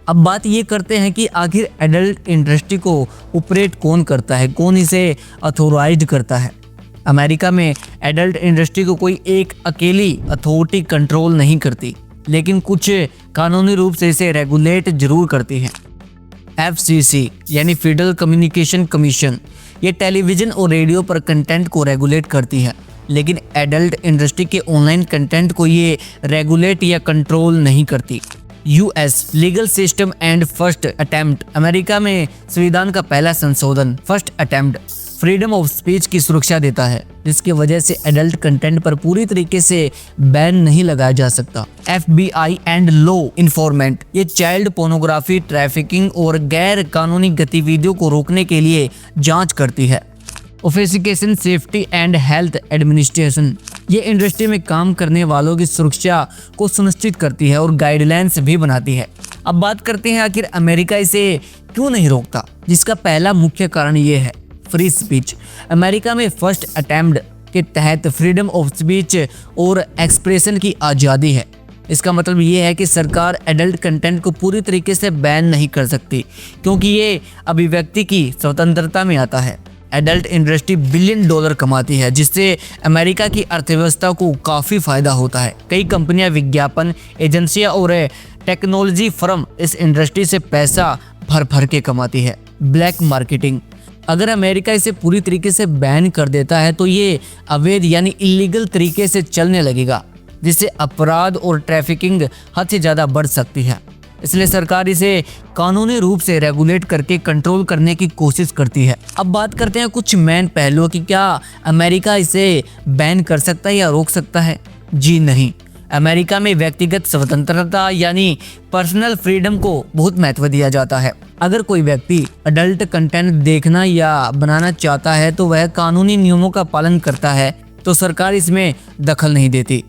अब बात ये करते हैं कि आखिर एडल्ट इंडस्ट्री को ऑपरेट कौन करता है, कौन इसे अथॉराइज्ड करता है। अमेरिका में एडल्ट इंडस्ट्री को कोई एक अकेली अथॉरिटी कंट्रोल नहीं करती, लेकिन कुछ कानूनी रूप से इसे रेगुलेट जरूर करती है। FCC यानी फेडरल कम्युनिकेशन कमीशन, ये टेलीविज़न और रेडियो पर कंटेंट को रेगुलेट करती है, लेकिन एडल्ट इंडस्ट्री के ऑनलाइन कंटेंट को ये रेगुलेट या कंट्रोल नहीं करती। US legal system and first attempt, America में संविधान का पहला संशोधन first attempt freedom of speech की सुरक्षा देता है, जिसकी वजह से एडल्ट कंटेंट पर पूरी तरीके से बैन नहीं लगाया जा सकता। FBI एंड लॉ इन्फोर्समेंट, ये चाइल्ड पोर्नोग्राफी, ट्रैफिकिंग और गैर कानूनी गतिविधियों को रोकने के लिए जांच करती है। ऑफिसिकेशन सेफ्टी एंड हेल्थ एडमिनिस्ट्रेशन, ये इंडस्ट्री में काम करने वालों की सुरक्षा को सुनिश्चित करती है और गाइडलाइंस भी बनाती है। अब बात करते हैं आखिर अमेरिका इसे क्यों नहीं रोकता, जिसका पहला मुख्य कारण ये है फ्री स्पीच। अमेरिका में फर्स्ट अटेम्प्ट के तहत फ्रीडम ऑफ स्पीच और एक्सप्रेशन की आज़ादी है। इसका मतलब ये है कि सरकार एडल्ट कंटेंट को पूरी तरीके से बैन नहीं कर सकती, क्योंकि ये अभिव्यक्ति की स्वतंत्रता में आता है। एडल्ट इंडस्ट्री $बिलियन कमाती है, जिससे अमेरिका की अर्थव्यवस्था को काफ़ी फ़ायदा होता है। कई कंपनियां, विज्ञापन एजेंसियां और टेक्नोलॉजी फर्म इस इंडस्ट्री से पैसा भर भर के कमाती है। ब्लैक मार्केटिंग, अगर अमेरिका इसे पूरी तरीके से बैन कर देता है तो ये अवैध यानी इलीगल तरीके से चलने लगेगा, जिससे अपराध और ट्रैफिकिंग हद से ज़्यादा बढ़ सकती है। इसलिए सरकार इसे कानूनी रूप से रेगुलेट करके कंट्रोल करने की कोशिश करती है। अब बात करते हैं कुछ मेन पहलुओं की, क्या अमेरिका इसे बैन कर सकता है या रोक सकता है? जी नहीं। अमेरिका में व्यक्तिगत स्वतंत्रता यानी पर्सनल फ्रीडम को बहुत महत्व दिया जाता है। अगर कोई व्यक्ति अडल्ट कंटेंट देखना या बनाना चाहता है तो वह कानूनी नियमों का पालन करता है, तो सरकार इसमें दखल नहीं देती।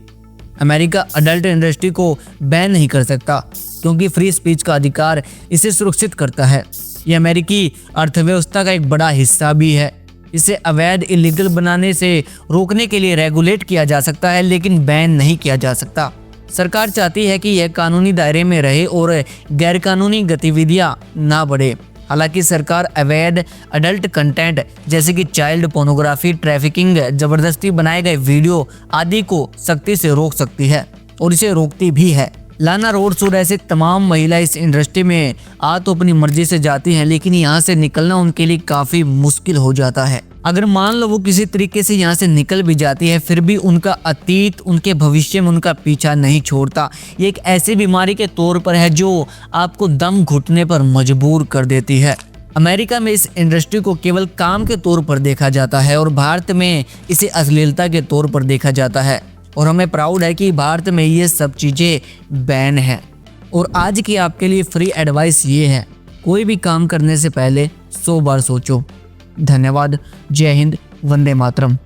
अमेरिका अडल्ट इंडस्ट्री को बैन नहीं कर सकता, क्योंकि फ्री स्पीच का अधिकार इसे सुरक्षित करता है। ये अमेरिकी अर्थव्यवस्था का एक बड़ा हिस्सा भी है। इसे अवैध इलीगल बनाने से रोकने के लिए रेगुलेट किया जा सकता है, लेकिन बैन नहीं किया जा सकता। सरकार चाहती है कि यह कानूनी दायरे में रहे और गैरकानूनी गतिविधियां ना बढ़े। हालांकि सरकार अवैध अडल्ट कंटेंट जैसे कि चाइल्ड पोर्नोग्राफी, ट्रैफिकिंग, जबरदस्ती बनाए गए वीडियो आदि को सख्ती से रोक सकती है और इसे रोकती भी है। लाना रोड्स और ऐसे तमाम महिला इस इंडस्ट्री में आ तो अपनी मर्जी से जाती हैं, लेकिन यहाँ से निकलना उनके लिए काफ़ी मुश्किल हो जाता है। अगर मान लो वो किसी तरीके से यहाँ से निकल भी जाती है, फिर भी उनका अतीत उनके भविष्य में उनका पीछा नहीं छोड़ता। ये एक ऐसी बीमारी के तौर पर है जो आपको दम घुटने पर मजबूर कर देती है। अमेरिका में इस इंडस्ट्री को केवल काम के तौर पर देखा जाता है और भारत में इसे अश्लीलता के तौर पर देखा जाता है, और हमें प्राउड है कि भारत में ये सब चीज़ें बैन हैं। और आज की आपके लिए फ्री एडवाइस ये है, कोई भी काम करने से पहले 100 बार सोचो। धन्यवाद। जय हिंद। वंदे मातरम।